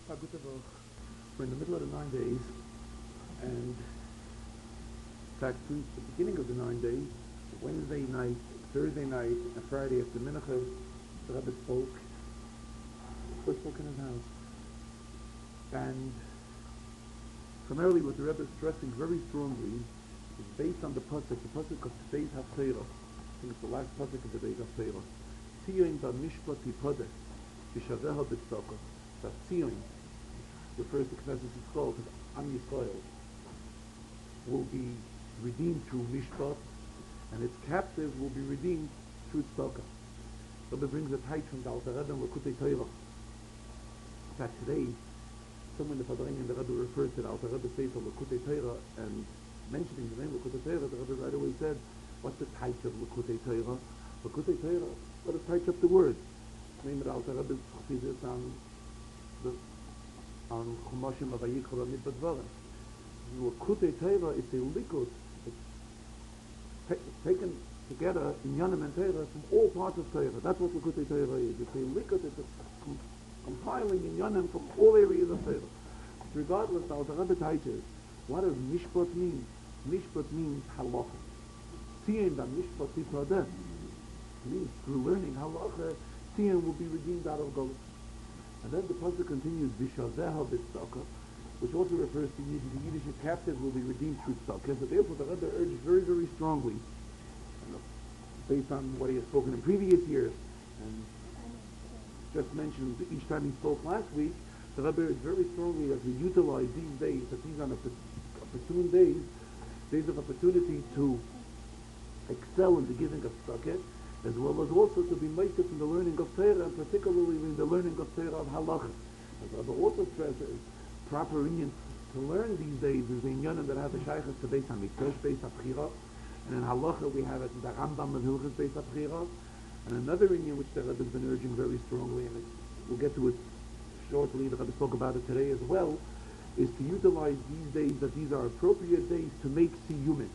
We're in the middle of the 9 days, and in fact, since the beginning of the 9 days, Wednesday night, Thursday night, and Friday after Mincha, the Rebbe spoke. First spoke in his house, and primarily what the Rebbe is stressing very strongly is based on the pasuk of today's Haftarah. I think it's the last pasuk of today's Haftarah. Tzion b'mishpat yipadeh v'shaveha b'tzaka. That Tzion refers to Knesset Yisrael, because Am Yisrael will be redeemed through Mishpat, and its captive will be redeemed through Tzedakah. Rebbe brings a tight from the Alter Rebbe and Lekutei Torah. In fact, today, someone in the Farbrengen, the Rebbe refers to the Alter Rebbe says of Lekutei Torah, and mentioning the name Lekutei Torah, the Rebbe right away said, what's the title of Lekutei Torah? Lekutei Torah, what is title of the word? The name of the Alter Rebbe's Chassidus on Chumashim of Vayikra Midbar Devarim. Lekutei Torah is a likud. It's taken together in Yanim and Torah from all parts of Torah. That's what Lekutei Torah is. It's a likud. It's a compiling in Yanim from all areas of Torah. Regardless, the Alter Rebbe teaches, what does Mishpat mean? Mishpat means halacha. Tzion da Mishpat Yipadeh means through learning halacha, Tzion will be redeemed out of Golus. And then the pasuk continues, Vishaveha b'tzaka, which also refers to the Yiddish captives will be redeemed through tzaka. So therefore the Rebbe urges very, very strongly, based on what he has spoken in previous years, and just mentioned each time he spoke last week, the Rebbe urged very strongly that we utilize these days, that these are opportune days of opportunity to excel in the giving of tzaka, as well as also to be meitef in the learning of Torah, and particularly in the learning of Torah of halacha. As Rebbe also stresses, proper union to learn these days is the inyanim that have a shaykhs to Beis HaMikdash, Beis HaBchira, and in halacha we have it in the Rambam of Hilchos Beis HaBchira, and another inyan which the Rebbe has been urging very strongly, and we'll get to it shortly, the Rebbe spoke about it today as well, is to utilize these days, that these are appropriate days to make siyumin.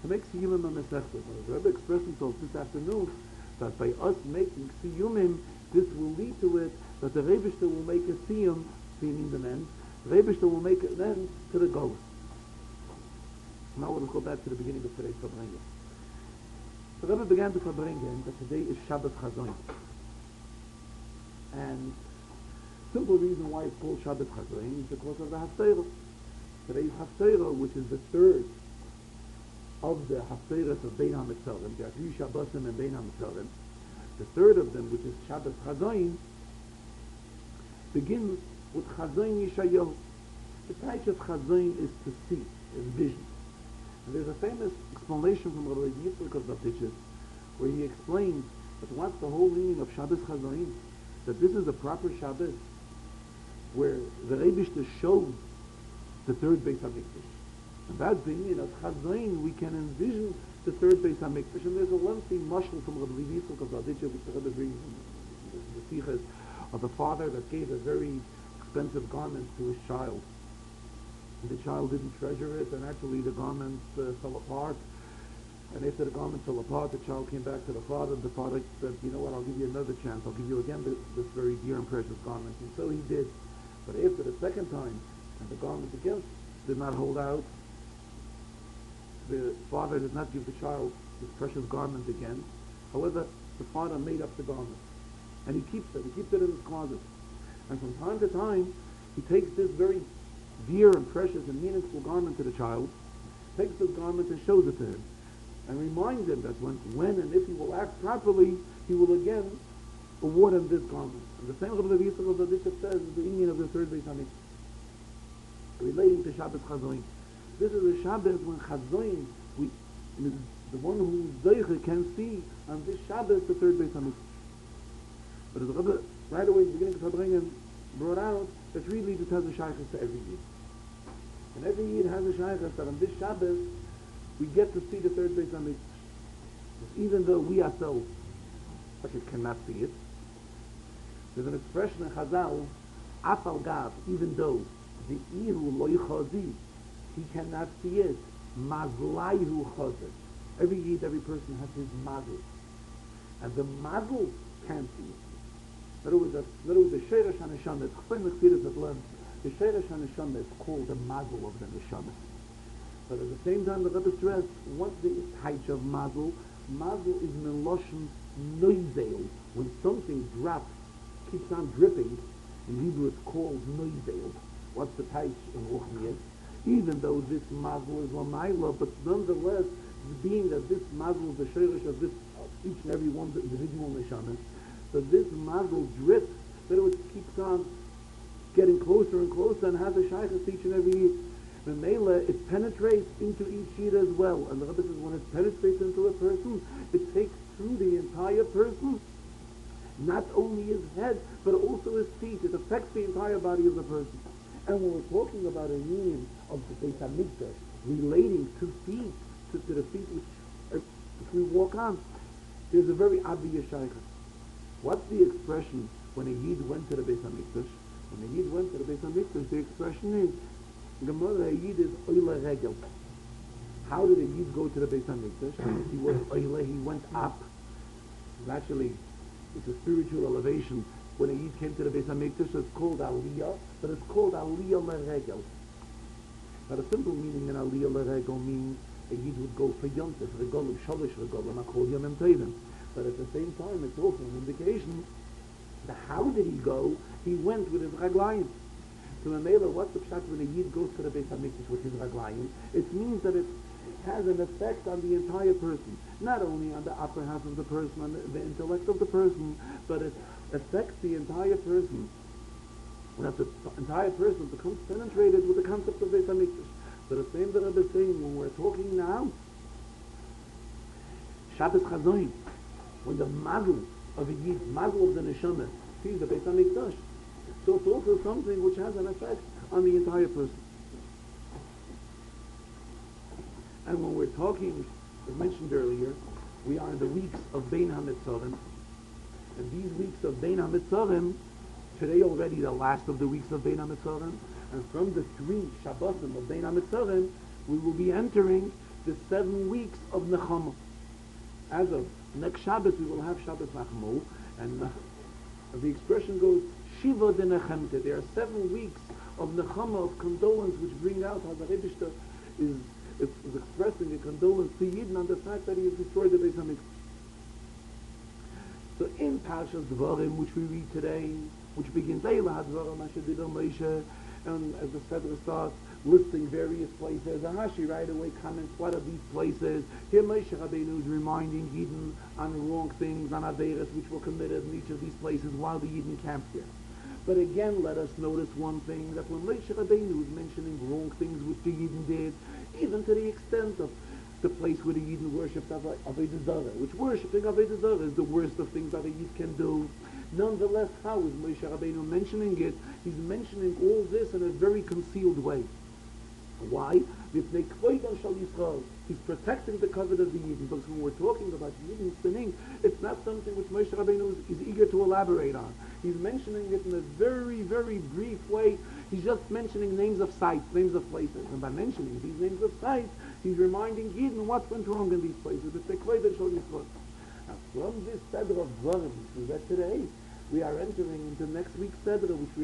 To make siyumim on Masechtas. The Rebbe expressed himself this afternoon that by us making siyumim, this will lead to it that the Rebishter will make a siyum, meaning the men, the Rebishter will make it then to the Golus. Now let's go back to the beginning of today's Farbrengen. The Rebbe began the Farbrengen that today is Shabbos Chazon. And simple reason why it's called Shabbos Chazon is because of the Haftarah. Today's Haftarah, which is the third of the Haftarahs of Bein HaMetzarim, there are 3 Shabbosim and Bein HaMetzarim. The third of them, which is Shabbos Chazon, begins with Chazon Yishayahu. The type of Chazon is to see, is vision. And there's a famous explanation from Rabbi Yitzchak of Batiches, where he explains that what's the whole meaning of Shabbos Chazon, that this is a proper Shabbos, where the Rebishter shows the third Beis HaMikdash. And that's the meaning of Chazon, we can envision the third Beis HaMikdash, and there's a lengthy mashal from Rabbi Yitzchak of Batiches, which the Rebbe brings in the Sichas, of a father that gave a very expensive garment to his child. And the child didn't treasure it, and actually the garment fell apart. And after the garment fell apart, the child came back to the father, and the father said, you know what, I'll give you another chance. I'll give you again this very dear and precious garment. And so he did. But after the second time, and the garment again did not hold out, the father did not give the child this precious garment again. However, the father made up the garment. And he keeps it in his closet. And from time to time, he takes this very dear and precious and meaningful garment to the child, takes this garment and shows it to him, and reminds him that when and if he will act properly, he will again award him this garment. And the same Rabbi Yitzchak of Batiches says is the meaning of the third Beis HaMikdash, relating to Shabbos Chazon. This is a Shabbos when Chazon, the one who Zeicha can see on this Shabbos the third Beis HaMikdash. But as the Rebbe right away at the beginning of Farbrengen brought out, that really this has a shaykhs to every Yid. And every Yid has a shaykhs that on this Shabbos we get to see the third Beis HaMikdash. Even though we ourselves cannot see it. There's an expression in Chazal, Afal Gav, even though the Ihu lo yichazi, he cannot see it, Mazlaihu chazer. Every Yid, every person has his Mazl. And the Mazl can't see it. In other words, the Sheresh HaNeshama, it's Chfein Mechziris that learns, the Sheresh HaNeshama is called the Mazel of the Neshama. But at the same time, the Rebbe stressed, what's the type of Mazel? Mazel is Meloshen Noizel. When something drops, keeps on dripping, in Hebrew it's called Noizel. What's the type in Ruchnius? Even though this Mazel is Lamaila, but nonetheless, being that this Mazel is the Sheresh of this, each and every one individual Neshama, so this Mazel drips, that it keeps on getting closer and closer and has a shaykhus each and every year. The Mela, it penetrates into each sheet as well. And the Rebbe says when it penetrates into a person, it takes through the entire person, not only his head, but also his feet. It affects the entire body of the person. And when we're talking about a union of the Beit HaMikdash relating to feet, to the feet which we walk on, there's a very obvious shaykhus. What's the expression when a Yid went to the Beit HaMikdash? When a Yid went to the Beit HaMikdash, the expression is, Gemara, a Yid is oile regel. How did a Yid go to the Beit HaMikdash? He was oile, he went up. Actually, it's a spiritual elevation. When a Yid came to the Beit HaMikdash, it's called Aliyah, but it's called Aliyah leregel. But a simple meaning in Aliyah leregel means a Yid would go for Yontif, regolim, shalish regolim, akol yomim tovim. But at the same time, it's also an indication that how did he go? He went with his raglayim. So Mamela, what's the pshat when a Yid goes to the Beit HaMikdash with his raglayim? It means that it has an effect on the entire person. Not only on the upper half of the person, on the intellect of the person, but it affects the entire person. That the entire person becomes penetrated with the concept of Beit HaMikdash. But the same that Rebbe is saying, when we're talking now, Shabbos Chazoin, when the Mazel of a Yid, Mazel of the Neshama, sees the Beit HaMikdash, so it's also something which has an effect on the entire person. And when we're talking, as mentioned earlier, we are in the weeks of Bein HaMitzorim, and these weeks of Bein HaMitzorim, today already the last of the weeks of Bein HaMitzorim, and from the 3 Shabbosim of Bein HaMitzorim, we will be entering the 7 weeks of Nechama. As of next Shabbos, we will have Shabbos Nachmo, and the expression goes, Shiva de Nechemte. There are 7 weeks of Nechama, of condolence, which bring out how the Rebbe is expressing a condolence to Yidden on the fact that he has destroyed the Beit HaMikdash. So in Parshas Devarim, which we read today, which begins Eila HaDvarim Asher Diber Moshe, and as the Sedra starts listing various places, Rashi right away comments, what are these places? Here Moshe Rabbeinu is reminding Yidden on wrong things, on Averas which were committed in each of these places while the Yidden camped there. But again, let us notice one thing, that when Moshe Rabbeinu is mentioning wrong things which the Yidden did, even to the extent of the place where the Yidden worshipped Avodah Zarah, which worshipping Avodah Zarah is the worst of things that a Yid can do. Nonetheless, how is Moshe Rabbeinu mentioning it? He's mentioning all this in a very concealed way. Why? He's protecting the covenant of the Yidden. Because when we're talking about Yidden sinning, it's not something which Moshe Rabbeinu is eager to elaborate on. He's mentioning it in a very, very brief way. He's just mentioning names of sites, names of places. And by mentioning these names of sites, he's reminding Yidden what went wrong in these places. Now, from this Sedra of Devarim, which we read today, we are entering into next week's Sedra, which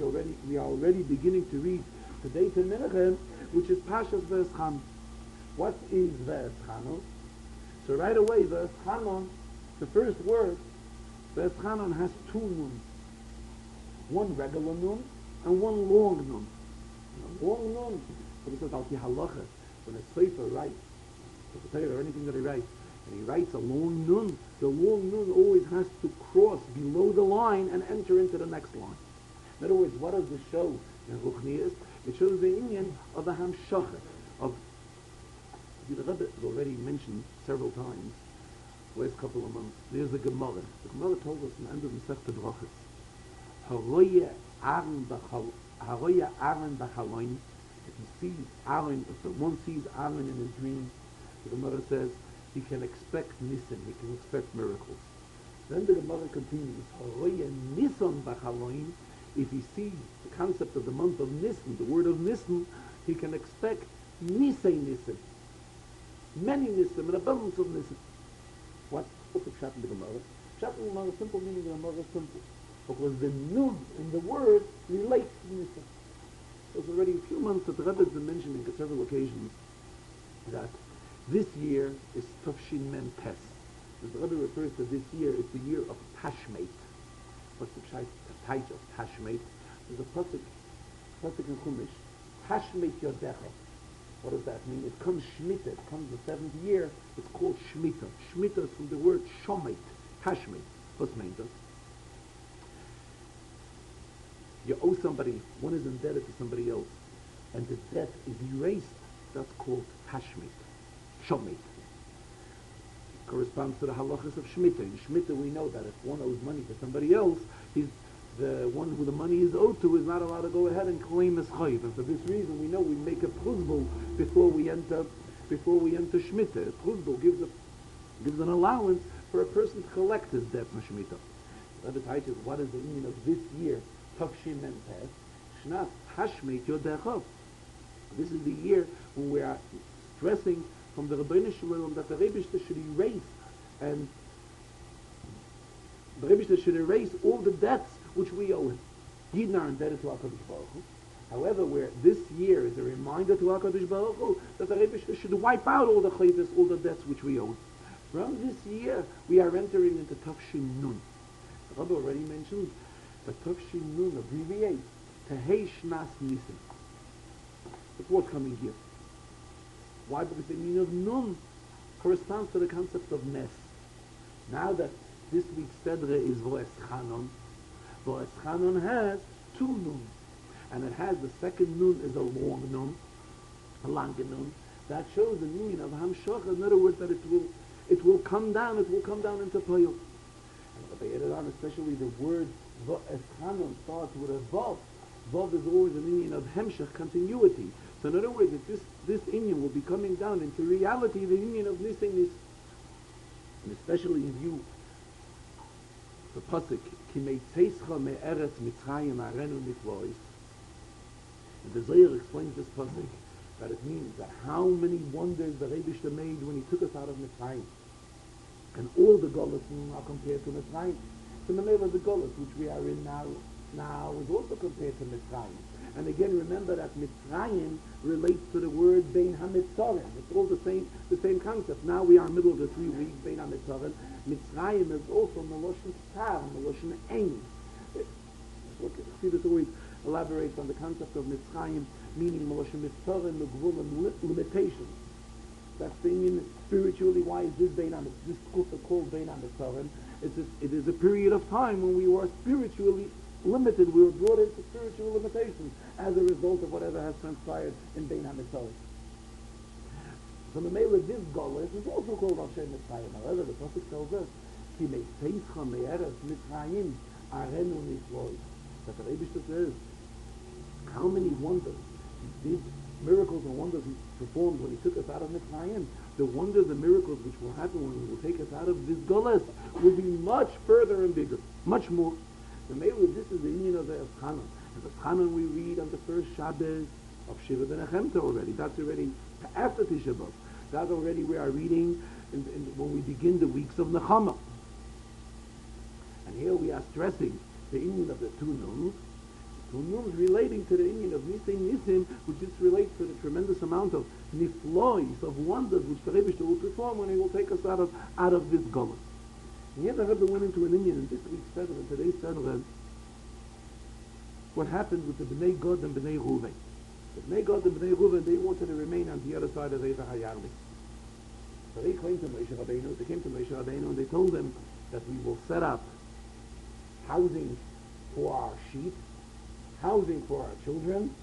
we are already beginning to read today to Menachem, which is Pashas V'eschanu. What is V'eschanu? So right away, V'eschanu, the first word, V'eschanu has 2 nuns. One regular nun and one long nun. A long nun, so this is Al Pi Halacha. When a Sefer writes, or anything that he writes, and he writes a long nun, the long nun always has to cross below the line and enter into the next line. In other words, what does this show in Ruchnius? It shows the Inyan of the Hamshachah, of the Rebbe has already mentioned several times, last couple of months. There's the Gemara. The Gemara told us in the end of the Masechta Brachos, Haroya Aaron B'chaloin. If he sees Aaron, if one sees Aaron in his dream, the Gemara says he can expect nisim, he can expect miracles. Then the Gemara continues, Haroya Nisan B'chaloin. If he sees the concept of the month of Nisan, the word of Nisan, he can expect Nisei Nisim. Many Nisim, an abundance of Nisim. What's the pshat in the Gemara? Pshat in the Gemara, simple meaning in the Gemara is simple. because the nun in the word relates to Nisan. So it's already a few months that the Rebbe has been mentioning at several occasions that this year is Tafshin Mem Tes. The Rebbe refers to this year as the year of Tashmate. What's the title of Tashmate? There's a pasuk in Chumash, Tashmate Yodecha. What does that mean? It comes Shemitah, it comes the seventh year, it's called Shemitah. Shemitah is from the word Shomate, Tashmate. What's meant? You owe somebody, one is indebted to somebody else, and the debt is erased. That's called Tashmate, Shomate. Corresponds to the halachas of Shemitah. In Shemitah we know that if one owes money to somebody else, the one who the money is owed to is not allowed to go ahead and claim as chayiv. And for this reason we know we make a pruzbul before we enter Shemitah. A pruzbul gives an allowance for a person to collect his debt from Shemitah. The other title is, what is the meaning of this year? Tafshim and Tes. Shnat Hashmeit Yodecha. This is the year when we are stressing from the Rebbeinu Shalom that the Rebbeinu should erase, and the Rebbeinu should erase all the debts which we owe him. Yidden are indebted to HaKadosh Baruch Hu. However, where this year is a reminder to HaKadosh Baruch Hu that the Rebbeinu should wipe out all the chayvus, all the debts which we owe him. From this year, we are entering into Tafshin Nun. The Rebbe already mentioned that Tafshin Nun abbreviates to Hei Shnas Nisim. That's what's coming here. Why? Because the meaning of Nun corresponds to the concept of Nes. Now that this week's Sedre is Vo'es Chanon has two Nun. And it has the second Nun is a long Nun, a longer Nun. That shows the meaning of Hamshach. In other words, that it will come down into Payil. And they added on especially the word Vo'es Chanon starts with a Vav. Vav is always a meaning of Hemshach, continuity. So in other words, if this Inyan will be coming down into reality, the Inyan of Nisan is, and especially in view the pasuk Ki meitzeischa me'eretz Mitzrayim arenu nitvois. And the Zohar explains this pasuk that it means that how many wonders the Rebbeinu made when he took us out of Mitzrayim, and all the Golos are compared to Mitzrayim. So the name of the Golos which we are in now is also compared to Mitzrayim. And again, remember that Mitzrayim relates to the word Bein HaMitzorim. It's all the same concept. Now we are in the middle of the 3 weeks, Bein HaMitzorim. Mitzrayim is also Meloshin Tar, Meloshin Ein. See, this always elaborates on the concept of Mitzrayim, meaning Meloshin Mitzorim, Megvulim, limitations. That's the meaning spiritually. Why is this Bein HaMitzorim? This kufa called Bein HaMitzorim. It is a period of time when we were spiritually limited. We were brought into spiritual limitations as a result of whatever has transpired in Bein HaMitzorim. So the male of this Golos is also called Hashem Mitzrayim. However, the Prophet tells us, Ki meitzeischa me'eretz Mitzrayim arenu nitvois. That the Rebbe says, how many wonders he did, miracles and wonders he performed when he took us out of Mitzrayim. The wonders and miracles which will happen when he will take us out of this Golos will be much further and bigger, much more. The male of this is the union of the Eschanon. And the Eschanon we read on the first Shabbos of Shiva Benechemta already. That's already after Tisha B'Av. That's already we are reading when we begin the weeks of Nechama. And here we are stressing the union of the two Nuns. Two Nuns relating to the union of Nisim, which just relates to the tremendous amount of niflois, of wonders which the Rebbe will perform when he will take us out of this Golos. And here the Rebbe went into an union in this week's Seder, and today's Seder, what happened with the Bnei Gad and Bnei Reuven. The Bnei Gad and Bnei Reuven, they wanted to remain on the other side of the Hayarli. So they came to Moshe Rabbeinu, and they told him that we will set up housing for our sheep, housing for our children,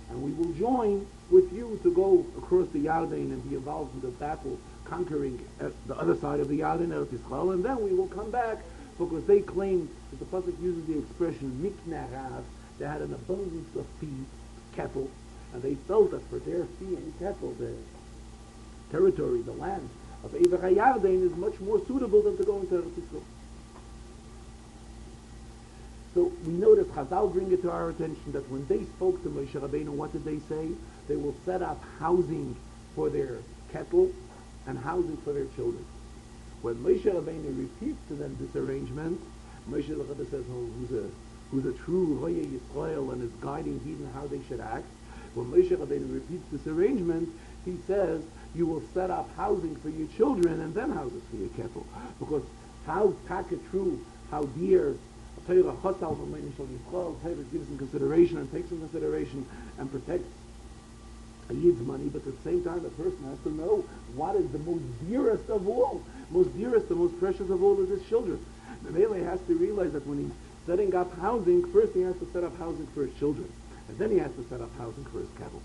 and we will join with you to go across the Yarden and be involved in the battle, conquering the other side of the Yarden, Eretz Yisrael, and then we will come back, because they claim that the Pasuk uses the expression Mikna Rav. They had an abundance of feed, cattle, and they felt that for their feed and cattle, the territory, the land of Ever HaYarden is much more suitable than to go into Eretz Yisrael. So we know that Chazal bring it to our attention that when they spoke to Moshe Rabbeinu, what did they say? They will set up housing for their cattle and housing for their children. When Moshe Rabbeinu repeats to them this arrangement, Moshe the Rebbe says, who's a true Roye Yisrael and is guiding Yidden how they should act. When Moshe Rabbeinu repeats this arrangement, he says, you will set up housing for your children and then houses for your cattle. Because how taka true, how dear Torah Chosal V'Meinu Shel Yisrael, Torah gives in consideration and takes in consideration and protects a Yid's money, but at the same time, the person has to know what is the most dearest of all. Most dearest, the most precious of all is his children. The Mele has to realize that when he's setting up housing, first he has to set up housing for his children, and then he has to set up housing for his cattle.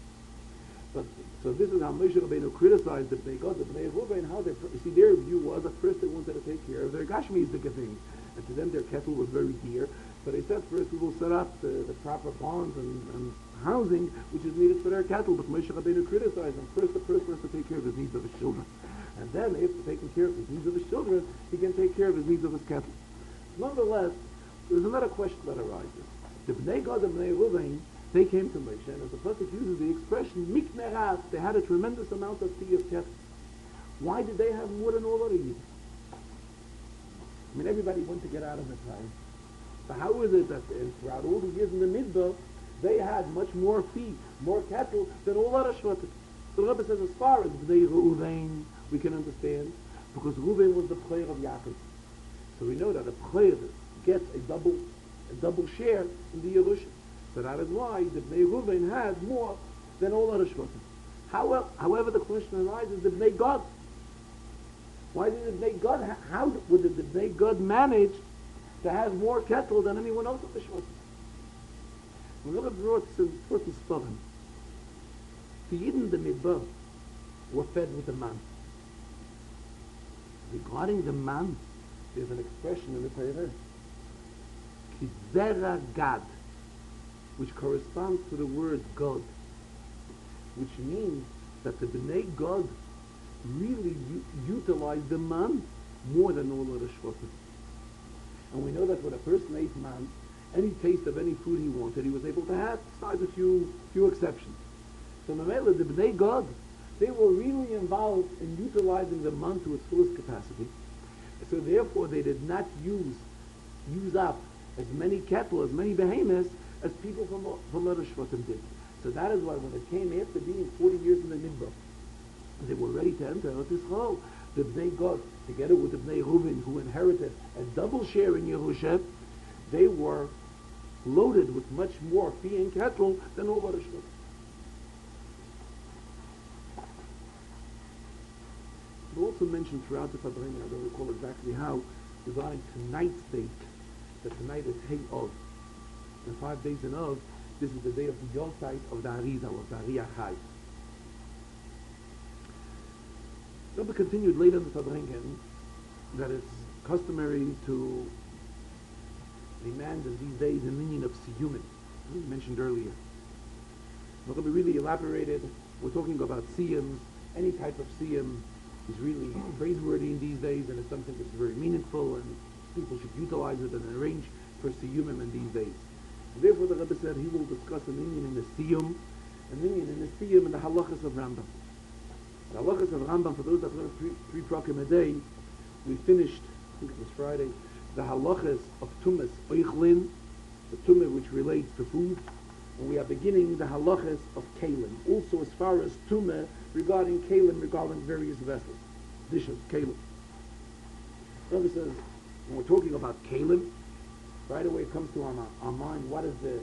But so this is how Moshe Rabbeinu criticized the Bnei Gad, the Bnei Ruvain, how they, you see, their view was at first they wanted to take care of their Gashmi's things, and to them their cattle was very dear. So they said first we will set up the proper barns and housing which is needed for their cattle. But Moshe Rabbeinu criticized them. First the person has to take care of his needs of his children, and then after taking care of his needs of his children, he can take care of his needs of his cattle. Nonetheless, there's another question that arises. The Bnei Gad and Bnei Ruvain, they came to Moshe, and as the Pasuk uses the expression mikneras, they had a tremendous amount of tea of cattle. Why did they have more than all other Yidden? I mean, everybody wanted to get out of the time. So how is it that throughout all the years in the Midbar, they had much more feed, more cattle than all other Shvatim? So the Rebbe says, as far as Bnei Reuven, we can understand, because Reuven was the player of Yaakov. So we know that a player gets a double share in the Yerusha. So that is why the Bnei Reuven had more than all other Shvatim. However, the question arises, the Bnei Gad. Why did the Bnei Gad, how would the Bnei Gad manage to have more cattle than anyone else of the Shvatim? The Rebbe brought some Sfarim. The Yidden, the Midbar, were fed with the man. Regarding the man, there's an expression in the Torah, Chazarah Gad, which corresponds to the word God, which means that the Bnei Gad really utilized the man more than all other Shvatim. And we know that when a person ate man, any taste of any food he wanted, he was able to have, besides a few exceptions. So Mamela, the Bnei Gad, they were really involved in utilizing the man to its fullest capacity. So therefore they did not use up as many cattle, as many behemoths, as people from other Shvatim did. So that is why when it came after being 40 years in the Midbar, they were ready to enter Eretz Yisrael. The Bnei Gad, together with the Bnei Reuven, who inherited a double share in Yerusha, they were loaded with much more fee and cattle than all other Shvatim. We also mentioned throughout the Farbrengen, I don't recall exactly how, regarding tonight's date, that tonight is Hey Of. And 5 days in Of, this is the day of the Yortzeit of the Arizal, of the Ariyah Chai. Rebbe continued later in the Farbrengen that it's customary to demand in these days a minion of siyumin, we mentioned earlier. Rebbe really elaborated. We're talking about siyums. Any type of siyum is really praiseworthy in these days, and it's something that's very meaningful, and people should utilize it and arrange for siyumim in these days. And therefore, the Rebbe said he will discuss a minion in the siyum, a minion in the siyum in the halachas of Rambam. The halachas of Rambam, for those that learn three prakim a day, we finished, I think it was Friday, the halachas of tumas oichlin, the tumah which relates to food, and we are beginning the halachas of kalim. Also as far as tumah regarding kalim, regarding various vessels, dishes, kalim. Rebbe says, when we're talking about kalim, right away it comes to our mind, what is the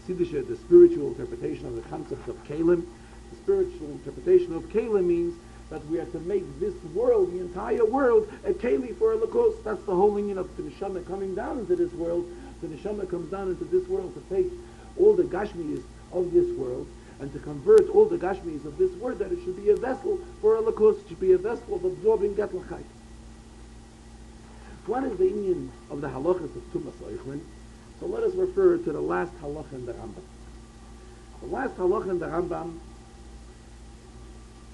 Chassidische, the spiritual interpretation of the concept of kalim? The spiritual interpretation of kalim means that we are to make this world, the entire world, a keli for a lakos. That's the whole meaning of the neshama coming down into this world. The neshama comes down into this world to take all the gashmis of this world and to convert all the gashmis of this world, that it should be a vessel for a lakos, it should be a vessel of absorbing get l'chai. What is the union of the halachas of Tumas Oichlin? So let us refer to the last halacha in the Rambam. The last halacha in the Rambam,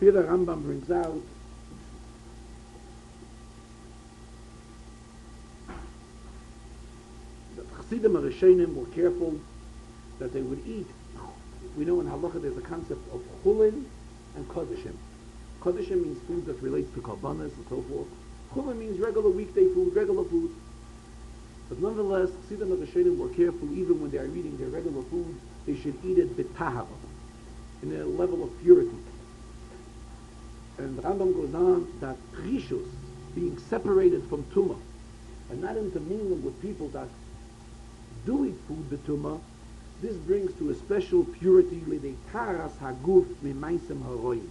here the Rambam brings out that Chassidim or Rishonim were careful that they would eat. We know in halacha there's a concept of chulin and kodeshim. Kodeshim means food that relates to karbanas and so forth. Chulin means regular weekday food, regular food. But nonetheless, Chassidim and Rishonim were careful, even when they are eating their regular food, they should eat it b'tahara, in a level of purity. And the Rambam goes on that prishus, being separated from tumah, and not intermingling with people that do eat food b'tumah, this brings to a special purity lidei taras haguf memaisem haroyim,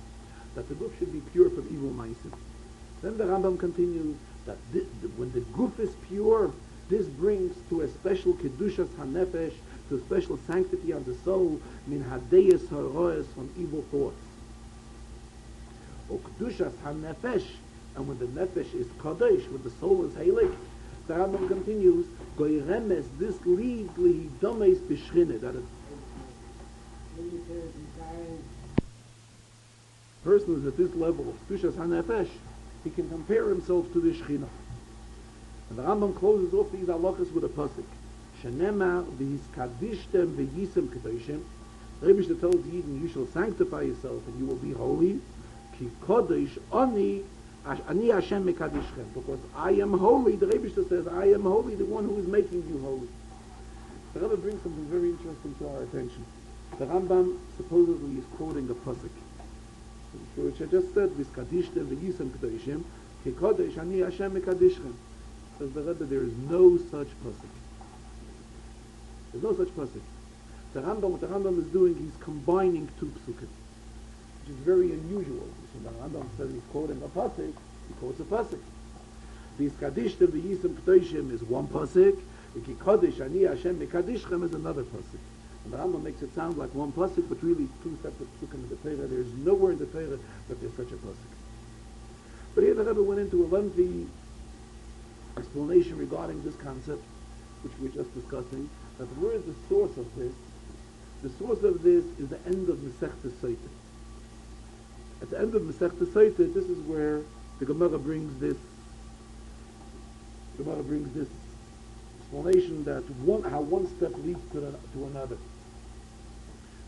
that the guf should be pure from evil maisim. Then the Rambam continues that when the guf is pure, this brings to a special kedushas hanefesh, to a special sanctity of the soul, min hadeyes haroyes, from evil thoughts. O kedushas hanefesh, and when the nefesh is kadosh, when the soul is heilig, the Rambam continues, goyremes, this leads lihi domes b'shchine, that a person is at this level of kedushas hanefesh, he can compare himself to the Shechina. And the Rambam closes off these halachas with a pasuk. Shenema v'hiskadishtem v'yisem kedoshim. The Rebbe tells Yidden, you shall sanctify yourself and you will be holy. Ki kodesh ani Hashem mekadishchem. Because I am holy. The Rebbe says, I am holy, the one who is making you holy. The Rebbe brings something very interesting to our attention. The Rambam supposedly is quoting a pasuk, which I just said, v'hiskadishtem v'yisem kedoshim. Ki kodesh ani Hashem mekadishchem. Says the Rebbe, there is no such pasuk. There's no such pasuk. What the Rambam is doing, he's combining two psukim, which is very unusual. So the Rambam says he's quoting a pasuk, he quotes a pasuk. The Iskadishtem v'yisem k'toshim is one pasuk, the Kikodesh ani Hashem mekadishchem is another pasuk. And the Rambam makes it sound like one pasuk, but really two separate psukim in the Torah. There is nowhere in the Torah that there's such a pasuk. But here the Rebbe went into a lengthy explanation regarding this concept, which we're just discussing, that where is the source of this? The source of this is the end of Masechta Sotah. At the end of Masechta Sotah, this is where the Gemara brings this explanation that how one step leads to another.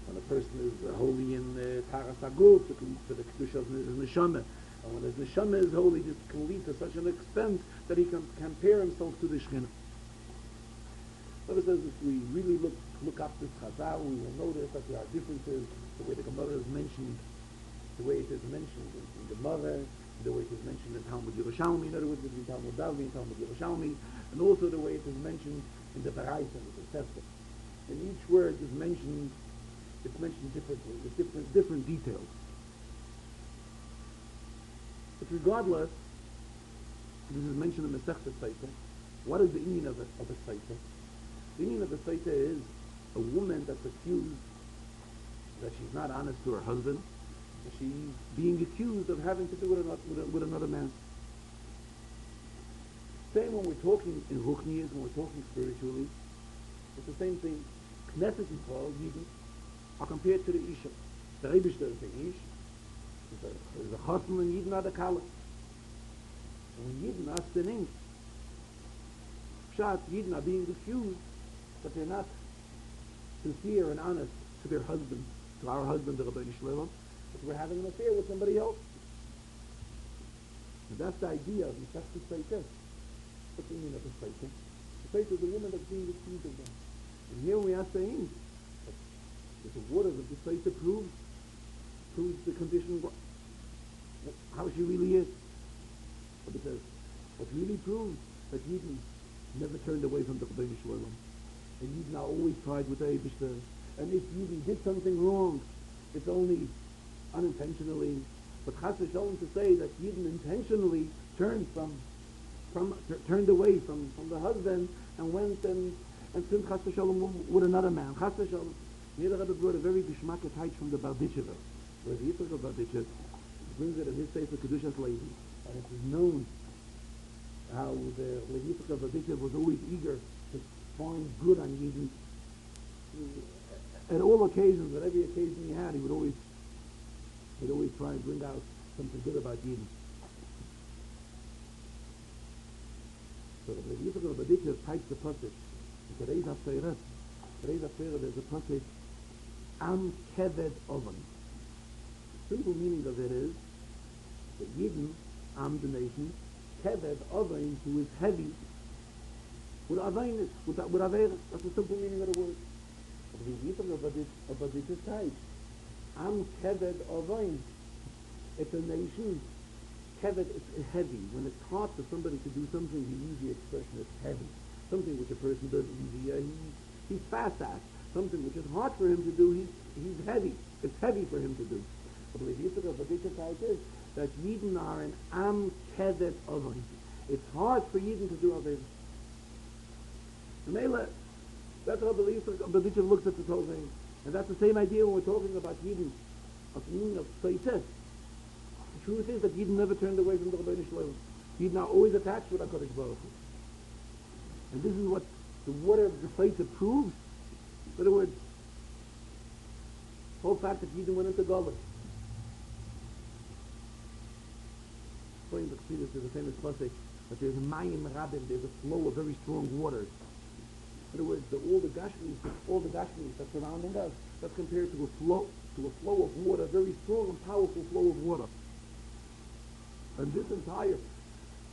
When a person is holy in Taras Aguf, it leads to the Kedusha of his Neshama. And when his Neshama is holy, this can lead to such an extent that he can compare himself to the Shekhinah. But it says if we really look up this Chazarah, we will notice that there are differences, the way the Gemara is mentioned, the way it is mentioned in the Gemara, the way it is mentioned in Talmud Yerushalmi, in other words, between Talmud Davi and Talmud Yerushalmi, and also the way it is mentioned in the Baraita, the Sefer. And each word is mentioned, it's mentioned differently, with different details. But regardless, this is mentioned in the Masechta Sotah. What is the meaning of a Sotah? The meaning of the Sotah is a woman that's accused that she's not honest to her husband, that she's being accused of having to do with another man. Same when we're talking in Ruchnias, when we're talking spiritually, it's the same thing. Knesset Yisrael, Yidden, are compared to the Isha. The Rebbe is the Ish, there's a Chassan and Yidden are the Kala. And when Yidden are sinning, Pshat, Yidden are being accused that they're not sincere and honest to their husband, to our husband, the Rabbeinu Shalom, that we're having an affair with somebody else. And that's the idea of Masechta Sotah. What's the meaning of the Sotah? The Sotah is the woman that's being accused of them. And here we are saying that the waters of the Sotah proves the condition, how she really is. But it says, what really proves that Yidden never turned away from the Rabbeinu Shalom. And Yidden are always tried with the Eibishter. And if Yidden did something wrong, it's only unintentionally. But Chas v'Shalom to say that Yidden intentionally turned turned away from the husband and went and sinned Chas v'Shalom with another man. Chas v'Shalom. Here the Rebbe brought a very geschmacked height from the Barditchever, where the Yitzchak of Barditchev brings it in his Sefer Kedushas Levi, and it is known how the Yitzchak of Barditchev was always eager to find good on Yidden. At all occasions, at every occasion he had, he'd always try and bring out something good about Yidden. So the Yitzchak of Barditchev types the pasuk. In today's Haftarah, there's a pasuk, Am Keved Oven. The simple meaning of it is that Yidden, Am the nation, Keved Oven, who is heavy, with Avainis, with Averis. That's the simple meaning of the word. But we read about this type. Am Keved Avain. It's a nation. Keved is heavy. When it's hard for somebody to do something, you use the expression it's heavy. Something which a person does easy, he's fast at. Something which is hard for him to do, he's heavy. It's heavy for him to do. But the Yisra of the type is that Yidden are an Am Keved Avain. It's hard for Yidden to do Averis. Mela, that's how the Yisra looks at this whole thing. And that's the same idea when we're talking about Yidden, of the meaning of Seites. The truth is that Yidden never turned away from the Rebbeinu Shalom. Yidden are always attached with HaKadosh Baruch Hu. And this is what the water of the Seites proves. In other words, the whole fact that Yidden went into Golus. According to Chassidus, there's a famous pasuk that there's a Mayim Rabim, there's a flow of very strong waters. In other words, all the gashmis that's surrounding us, that's compared to a flow of water, a very strong and powerful flow of water. And this entire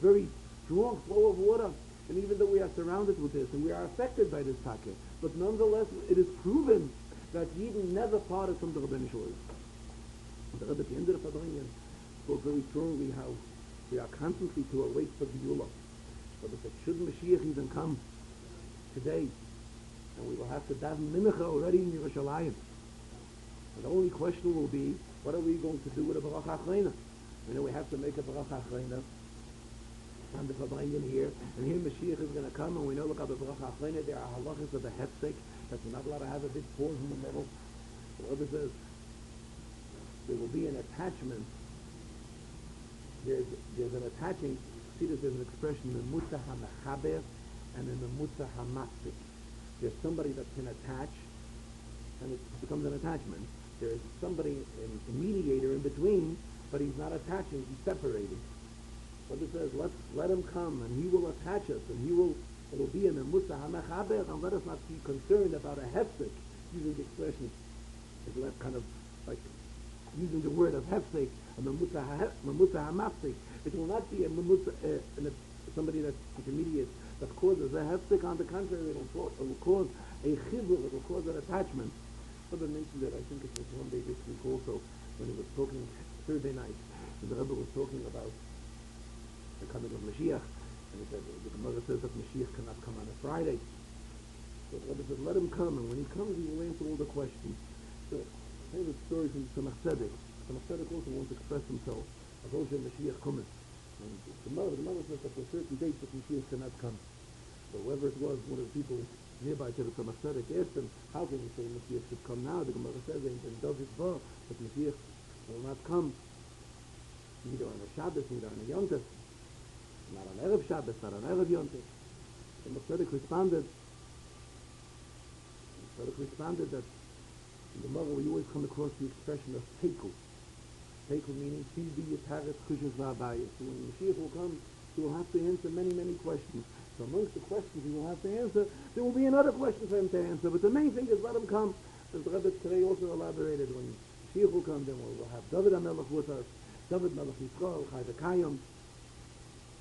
very strong flow of water, and even though we are surrounded with this and we are affected by this packet, but nonetheless it is proven that Yidden never parted from the Rebbeinu Shalom. The Rebbe at the end of the Farbrengen spoke very strongly how we are constantly to await for Geula. But if it should Mashiach even come today, and we will have to daven mincha already in Yerushalayim. And the only question will be, what are we going to do with a Baruch Achrayna? We know we have to make a Baruch Achrayna on the Farbrengen here, and here Mashiach is going to come, and we know, look at the Baruch Achrayna, there are halachas of the hefsek, that we're not allowed to have a big pause in the middle. The Rebbe says, there will be an attachment. There's an attaching, see there's an expression, the Mutza HaMechaber, and in the Mutza HaMatzik. There's somebody that can attach, and it becomes an attachment. There's somebody, a mediator in between, but he's not attaching, he's separating. But it says, let him come, and he will attach us, and it'll be in the Mutza HaMechaber, and let us not be concerned about a hefsek, using the expression, it's left kind of like using the word of hefsek, and the Mutza HaMatzik. It will not be somebody that's intermediate, that causes a hefsek. On the contrary, it will cause a chibur, it will cause an attachment. Rebbe mentioned that, I think it was one day this week also, when he was talking Thursday night, and the Rebbe was talking about the coming of Mashiach, and he said, the Gemara says that Mashiach cannot come on a Friday. So the Rebbe said, let him come, and when he comes, he will answer all the questions. So, I have a story from Tzemach Tzedek. Tzemach Tzedek also wants to express himself, as also Mashiach comes. The mother says that for certain dates that Mashiach cannot come. So whoever it was, one of the people nearby to the Tzemach Tzedek asked him, how can you say Mashiach should come now? The Gemara says in David Bar that Mashiach will not come neither on a Shabbos, neither on a Yom Tov, not on Erev Shabbos, not on Erev Yom Tov. Tzemach Tzedek responded that in the Gemara we always come across the expression of Teiku. Teiku meaning Tzidi Yitaret Chushas V'Abayis. So when Mashiach will come, he will have to answer many, many questions. So amongst the questions he will have to answer, there will be another question for him to answer. But the main thing is let him come. As the Rebbe today also elaborated, when Mashiach will come, then we'll have David HaMelech with us, David Melech Yisrael, Chayvekayim,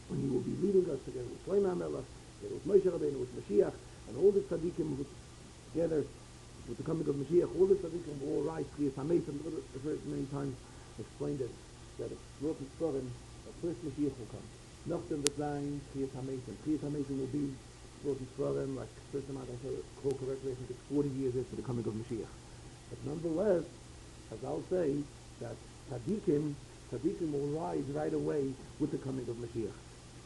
when he will be leading us together with Shlomo HaMelech, together with Moshe Rabbeinu, with Mashiach, and all the tzaddikim together with the coming of Mashiach, all the tzaddikim will all rise. Kriyas HaMeisim, I've heard many times explained it, that it's brought in Sforim, that first Mashiach will come. Nachdem the Zayin, Kriyas HaMeisim. Kriyas HaMeisim will be brought in Sforim, like first time I recall correctly, I think it's 40 years after the coming of Mashiach. But nonetheless, as I'll say, that tzaddikim will rise right away with the coming of Mashiach.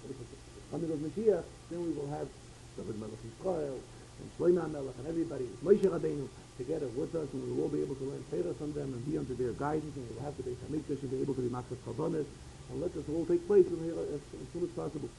With the coming of Mashiach, then we will have David Melech Yisrael, and Shlomo HaMelech, and everybody, Moshe Rabbeinu, together with us, and we will all be able to learn Torah from them and be under their guidance, and we will have the Beis HaMikdash and be able to be Makas Chabonis, and let this all take place as soon as possible.